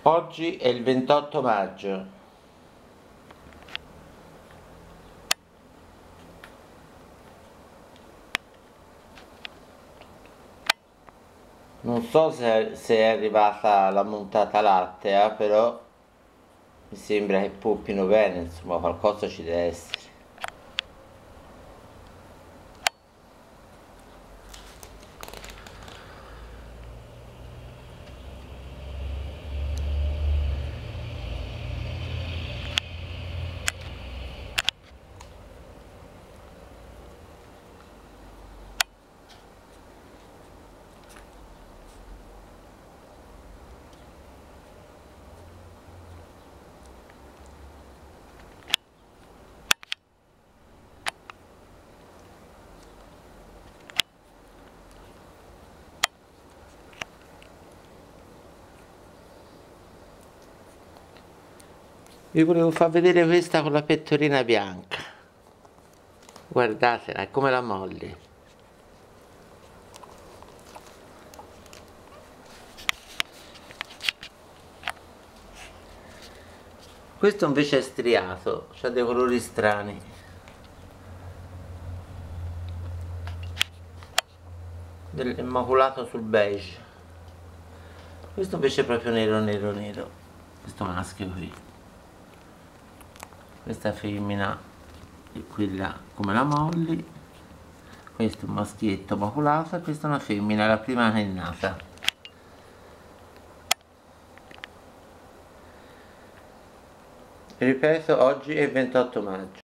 Oggi è il 28 maggio. Non so se è arrivata la montata lattea, però mi sembra che poppino bene, insomma, qualcosa ci deve essere. Vi volevo far vedere questa con la pettorina bianca. Guardatela, è come la Molly. Questo invece è striato, ha dei colori strani. Dell'immaculato sul beige. Questo invece è proprio nero nero nero. Questo maschio qui. Questa femmina e quella come la Molly. Questo è un maschietto maculato e questa è una femmina, la prima che è nata. Ripeto, oggi è il 28 maggio.